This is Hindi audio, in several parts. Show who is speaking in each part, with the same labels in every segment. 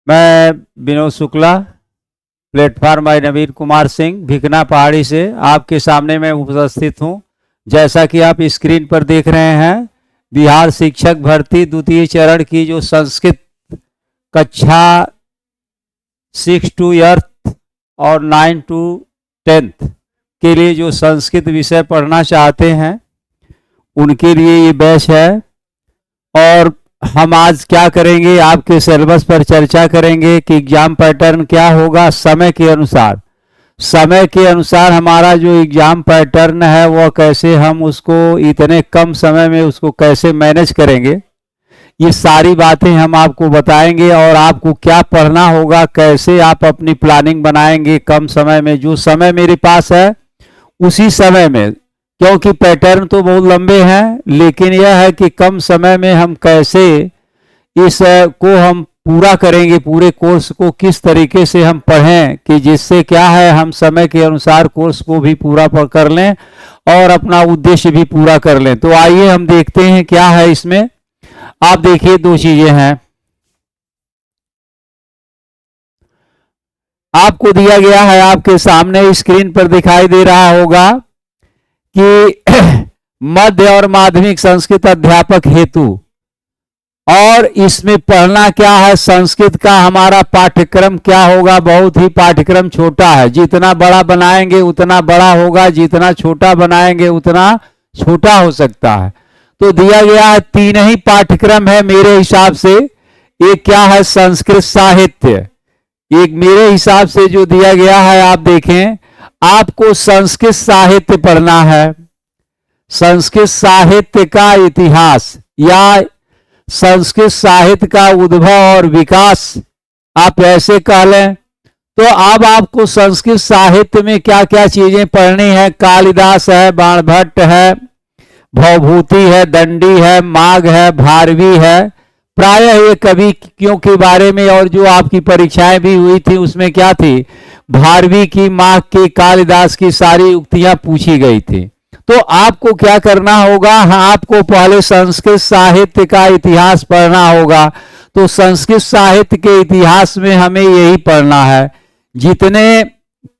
Speaker 1: मैं विनोद शुक्ला, प्लेटफॉर्म बाय नवीन कुमार सिंह, भिकना पहाड़ी से आपके सामने मैं उपस्थित हूं। जैसा कि आप स्क्रीन पर देख रहे हैं, बिहार शिक्षक भर्ती द्वितीय चरण की जो संस्कृत कक्षा 6 to 8 और 9 to 10 के लिए जो संस्कृत विषय पढ़ना चाहते हैं उनके लिए ये बैच है। और हम आज क्या करेंगे, आपके सिलेबस पर चर्चा करेंगे कि एग्जाम पैटर्न क्या होगा। समय के अनुसार हमारा जो एग्जाम पैटर्न है वह कैसे हम उसको इतने कम समय में उसको कैसे मैनेज करेंगे, ये सारी बातें हम आपको बताएंगे। और आपको क्या पढ़ना होगा, कैसे आप अपनी प्लानिंग बनाएंगे कम समय में। जो समय मेरे पास है उसी समय में, क्योंकि पैटर्न तो बहुत लंबे हैं, लेकिन यह है कि कम समय में हम कैसे इस को हम पूरा करेंगे, पूरे कोर्स को किस तरीके से हम पढ़ें कि जिससे क्या है हम समय के अनुसार कोर्स को भी पूरा कर लें और अपना उद्देश्य भी पूरा कर लें। तो आइए हम देखते हैं क्या है इसमें। आप देखिए, दो चीजें हैं आपको दिया गया है, आपके सामने स्क्रीन पर दिखाई दे रहा होगा कि मध्य और माध्यमिक संस्कृत अध्यापक हेतु, और इसमें पढ़ना क्या है, संस्कृत का हमारा पाठ्यक्रम क्या होगा। बहुत ही पाठ्यक्रम छोटा है, जितना बड़ा बनाएंगे उतना बड़ा होगा, जितना छोटा बनाएंगे उतना छोटा हो सकता है। तो दिया गया है 3 ही पाठ्यक्रम है मेरे हिसाब से। एक क्या है, संस्कृत साहित्य। एक मेरे हिसाब से जो दिया गया है, आप देखें, आपको संस्कृत साहित्य पढ़ना है। संस्कृत साहित्य का इतिहास या संस्कृत साहित्य का उद्भव और विकास, आप ऐसे कह लें। तो अब आपको संस्कृत साहित्य में क्या क्या चीजें पढ़नी है। कालिदास है, बाणभट्ट है, भवभूति है, दंडी है, माघ है, भारवी है। प्रायः ये कवियों के बारे में, और जो आपकी परीक्षाएं भी हुई थी उसमें क्या थी, भारवी की, माघ की, कालिदास की सारी उक्तियां पूछी गई थी। तो आपको क्या करना होगा, आपको पहले संस्कृत साहित्य का इतिहास पढ़ना होगा। तो संस्कृत साहित्य के इतिहास में हमें यही पढ़ना है, जितने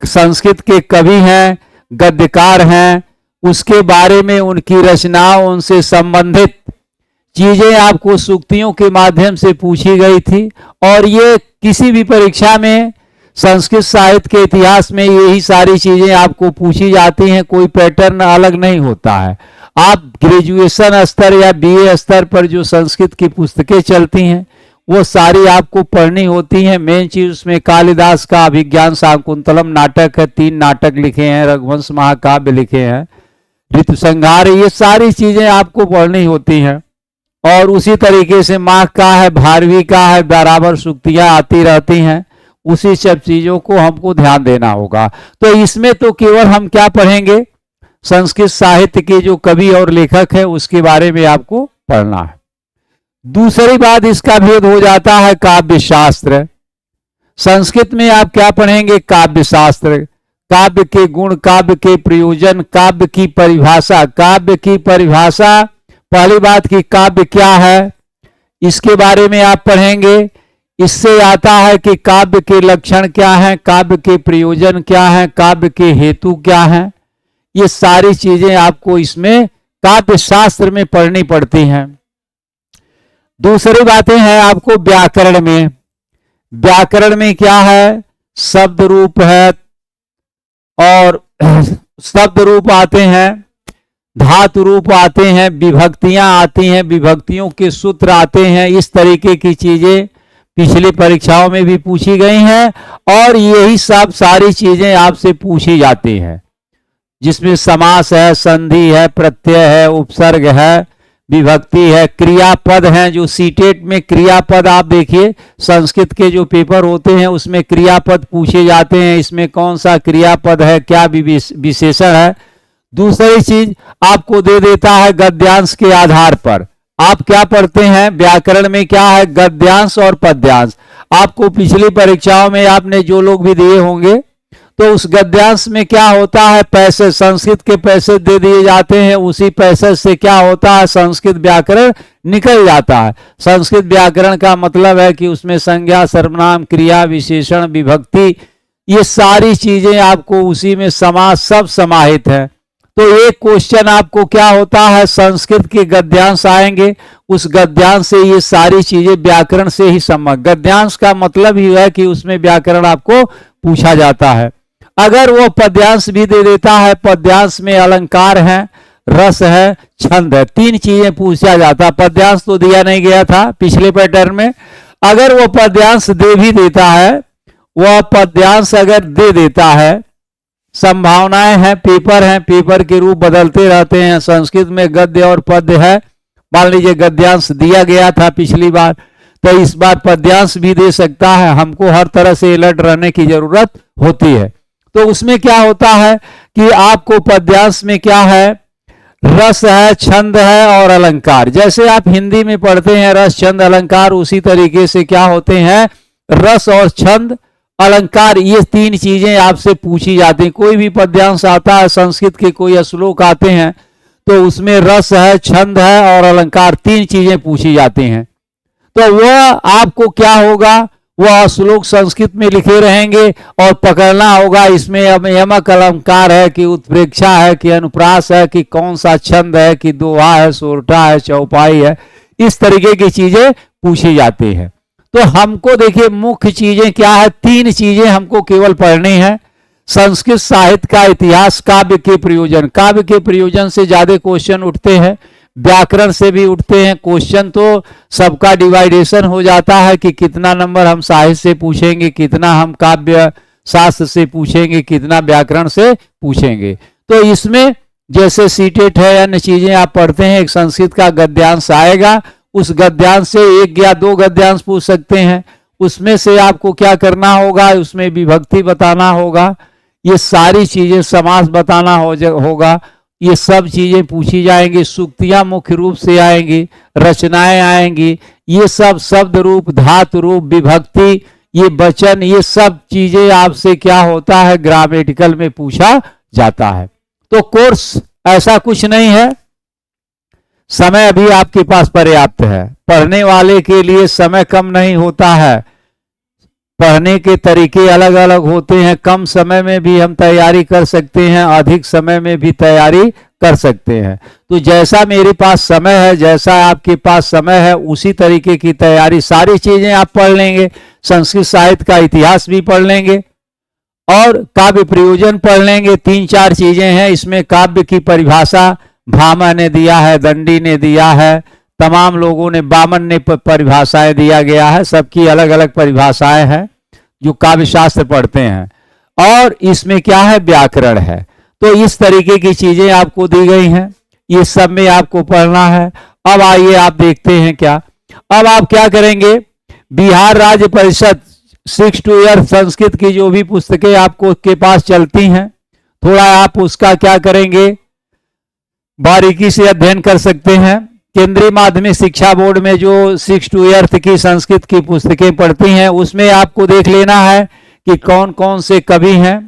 Speaker 1: संस्कृत के कवि हैं, गद्यकार हैं, उसके बारे में, उनकी रचनाओं, उनसे संबंधित चीजें आपको सूक्तियों के माध्यम से पूछी गई थी। और ये किसी भी परीक्षा में संस्कृत साहित्य के इतिहास में यही सारी चीजें आपको पूछी जाती हैं, कोई पैटर्न अलग नहीं होता है। आप ग्रेजुएशन स्तर या बीए स्तर पर जो संस्कृत की पुस्तकें चलती हैं वो सारी आपको पढ़नी होती हैं। मेन चीज उसमें कालिदास का अभिज्ञान शाकुंतलम नाटक है, 3 नाटक लिखे हैं, रघुवंश महाकाव्य लिखे हैं, ऋतुसंहार, ये सारी चीजें आपको पढ़नी होती हैं। और उसी तरीके से माघ का है, भारवी का है, बराबर सूक्तियां आती रहती हैं। उसी सब चीजों को हमको ध्यान देना होगा। तो इसमें तो केवल हम क्या पढ़ेंगे, संस्कृत साहित्य के जो कवि और लेखक है उसके बारे में आपको पढ़ना है। दूसरी बात, इसका भेद हो जाता है काव्य शास्त्र। संस्कृत में आप क्या पढ़ेंगे, काव्य शास्त्र, काव्य के गुण, काव्य के प्रयोजन, काव्य की परिभाषा। काव्य की परिभाषा, पहली बात कि काव्य क्या है, इसके बारे में आप पढ़ेंगे। इससे आता है कि काव्य के लक्षण क्या हैं, काव्य के प्रयोजन क्या हैं, काव्य के हेतु क्या हैं। ये सारी चीजें आपको इसमें काव्य शास्त्र में पढ़नी पड़ती हैं। दूसरी बातें हैं आपको व्याकरण में। व्याकरण में क्या है, शब्द रूप है, और शब्द रूप आते हैं, धातु रूप आते हैं, विभक्तियां आती हैं, विभक्तियों के सूत्र आते हैं। इस तरीके की चीजें पिछली परीक्षाओं में भी पूछी गई हैं, और यही सब सारी चीजें आपसे पूछी जाती हैं, जिसमें समास है, संधि है, प्रत्यय है, उपसर्ग है, विभक्ति है, क्रियापद हैं। जो सीटेट में क्रियापद, आप देखिए संस्कृत के जो पेपर होते हैं उसमें क्रियापद पूछे जाते हैं, इसमें कौन सा क्रियापद है, क्या विशेषण है। दूसरी चीज आपको दे देता है गद्यांश के आधार पर। आप क्या पढ़ते हैं व्याकरण में, क्या है, गद्यांश और पद्यांश। आपको पिछली परीक्षाओं में आपने जो लोग भी दिए होंगे तो उस गद्यांश में क्या होता है, पैसे, संस्कृत के पैसे दे दिए जाते हैं, उसी पैसे से क्या होता है, संस्कृत व्याकरण निकल जाता है। संस्कृत व्याकरण का मतलब है कि उसमें संज्ञा, सर्वनाम, क्रिया, विशेषण, विभक्ति, ये सारी चीजें आपको उसी में समास सब समाहित है। तो एक क्वेश्चन आपको क्या होता है, संस्कृत के गद्यांश आएंगे, उस गद्यांश से ये सारी चीजें व्याकरण से ही संबंध, गद्यांश का मतलब ही है कि उसमें व्याकरण आपको पूछा जाता है। अगर वो पद्यांश भी दे देता है, पद्यांश में अलंकार है, रस है, छंद है, तीन चीजें पूछा जाता। पद्यांश तो दिया नहीं गया था पिछले पैटर्न में। अगर वो पद्यांश दे भी देता है, वह पद्यांश अगर दे देता है, संभावनाएं हैं, पेपर हैं, पेपर के रूप बदलते रहते हैं। संस्कृत में गद्य और पद्य है, मान लीजिए गद्यांश दिया गया था पिछली बार, तो इस बार पद्यांश भी दे सकता है। हमको हर तरह से अलर्ट रहने की जरूरत होती है। तो उसमें क्या होता है कि आपको पद्यांश में क्या है, रस है, छंद है और अलंकार। जैसे आप हिंदी में पढ़ते हैं रस, छंद, अलंकार, उसी तरीके से क्या होते हैं, रस और छंद, अलंकार, ये तीन चीजें आपसे पूछी जाती हैं। कोई भी पद्यांश आता है, संस्कृत के कोई श्लोक आते हैं, तो उसमें रस है, छंद है और अलंकार, तीन चीजें पूछी जाती हैं। तो वह आपको क्या होगा, वह श्लोक संस्कृत में लिखे रहेंगे और पकड़ना होगा इसमें यमक अलंकार है कि उत्प्रेक्षा है कि अनुप्रास है कि कौन सा छंद है कि दोहा है, सोरठा है, चौपाई है, इस तरीके की चीजें पूछी जाती है। तो हमको देखिए मुख्य चीजें क्या है, तीन चीजें हमको केवल पढ़नी है। संस्कृत साहित्य का इतिहास, काव्य के प्रयोजन, काव्य के प्रयोजन से ज्यादा क्वेश्चन उठते हैं, व्याकरण से भी उठते हैं क्वेश्चन। तो सबका डिवाइडेशन हो जाता है कि कितना नंबर हम साहित्य से पूछेंगे, कितना हम काव्य शास्त्र से पूछेंगे, कितना व्याकरण से पूछेंगे। तो इसमें जैसे सीटेट है, अन्य चीजें आप पढ़ते हैं, एक संस्कृत का गद्यांश आएगा, उस गद्यांश से एक या दो गद्यांश पूछ सकते हैं। उसमें से आपको क्या करना होगा, उसमें विभक्ति बताना होगा, ये सारी चीजें, समास बताना होगा, ये सब चीजें पूछी जाएंगी। सूक्तियां मुख्य रूप से आएंगी, रचनाएं आएंगी, ये सब शब्द रूप, धातु रूप, विभक्ति, ये वचन, ये सब चीजें आपसे क्या होता है, ग्रामेटिकल में पूछा जाता है। तो कोर्स ऐसा कुछ नहीं है, समय अभी आपके पास पर्याप्त है। पढ़ने वाले के लिए समय कम नहीं होता है, पढ़ने के तरीके अलग अलग होते हैं। कम समय में भी हम तैयारी कर सकते हैं, अधिक समय में भी तैयारी कर सकते हैं। तो जैसा मेरे पास समय है, जैसा आपके पास समय है, उसी तरीके की तैयारी, सारी चीजें आप पढ़ लेंगे। संस्कृत साहित्य का इतिहास भी पढ़ लेंगे और काव्य प्रयोजन पढ़ लेंगे। तीन चार चीजें हैं इसमें। काव्य की परिभाषा भामा ने दिया है, दंडी ने दिया है, तमाम लोगों ने, बामन ने परिभाषाएं दिया गया है, सबकी अलग अलग परिभाषाएं हैं जो काव्य शास्त्र पढ़ते हैं। और इसमें क्या है, व्याकरण है। तो इस तरीके की चीजें आपको दी गई हैं, ये सब में आपको पढ़ना है। अब आइए आप देखते हैं क्या, अब आप क्या करेंगे, बिहार राज्य परिषद 6 to 8 संस्कृत की जो भी पुस्तकें आपको के पास चलती हैं, थोड़ा आप उसका क्या करेंगे, बारीकी से अध्ययन कर सकते हैं। केंद्रीय माध्यमिक शिक्षा बोर्ड में जो 6 to 8 की संस्कृत की पुस्तकें पढ़ती हैं, उसमें आपको देख लेना है कि कौन कौन से कवि हैं,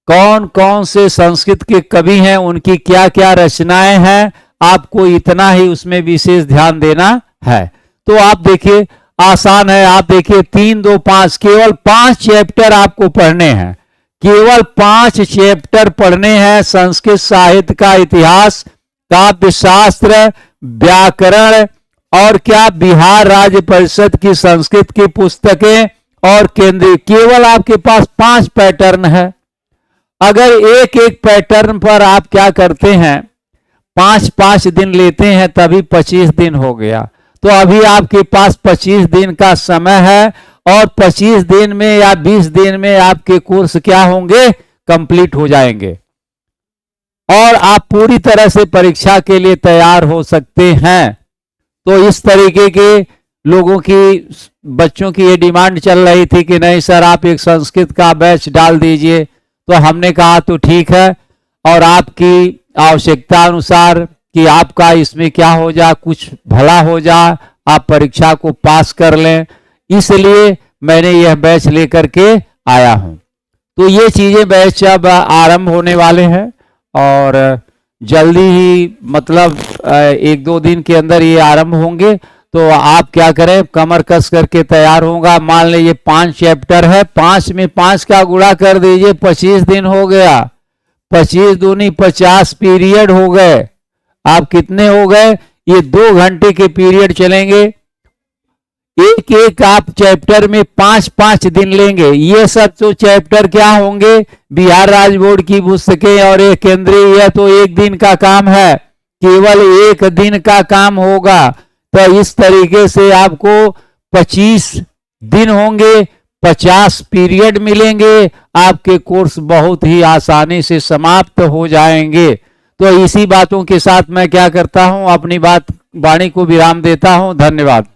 Speaker 1: कौन कौन से संस्कृत के कवि हैं, उनकी क्या क्या रचनाएं हैं, आपको इतना ही उसमें विशेष ध्यान देना है। तो आप देखिए आसान है, आप देखिए 3, 2, 5, केवल 5 चैप्टर आपको पढ़ने हैं, केवल 5 चैप्टर पढ़ने हैं। संस्कृत साहित्य का इतिहास, काव्य शास्त्र, व्याकरण और क्या, बिहार राज्य परिषद की संस्कृत की पुस्तकें और केंद्रीय, केवल आपके पास 5 पैटर्न है। अगर एक एक पैटर्न पर आप क्या करते हैं, 5-5 दिन लेते हैं, तभी 25 दिन हो गया। तो अभी आपके पास 25 दिन का समय है और 25 दिन में या 20 दिन में आपके कोर्स क्या होंगे, कंप्लीट हो जाएंगे और आप पूरी तरह से परीक्षा के लिए तैयार हो सकते हैं। तो इस तरीके के लोगों की, बच्चों की ये डिमांड चल रही थी कि नहीं सर आप एक संस्कृत का बैच डाल दीजिए, तो हमने कहा तो ठीक है, और आपकी आवश्यकता अनुसार कि आपका इसमें क्या हो जाए, कुछ भला हो जाए, आप परीक्षा को पास कर लें, इसलिए मैंने यह बैच लेकर के आया हूं। तो ये चीजें बैच अब आरंभ होने वाले हैं और जल्दी ही मतलब 1-2 दिन के अंदर ये आरंभ होंगे। तो आप क्या करें, कमर कस करके तैयार होगा। मान लीजिए 5 चैप्टर है, 5 में 5 का गुणा कर दीजिए, 25 दिन हो गया। 25 दूनी 50 पीरियड हो गए। आप कितने हो गए, ये 2 घंटे के पीरियड चलेंगे। एक एक आप चैप्टर में 5-5 दिन लेंगे। ये सब तो चैप्टर क्या होंगे, बिहार राज्य बोर्ड की पुस्तकें और एक केंद्रीय, यह तो 1 दिन का काम है, केवल 1 दिन का काम होगा। तो इस तरीके से आपको 25 दिन होंगे, 50 पीरियड मिलेंगे, आपके कोर्स बहुत ही आसानी से समाप्त हो जाएंगे। तो इसी बातों के साथ मैं क्या करता हूं, अपनी वाणी को विराम देता हूं। धन्यवाद।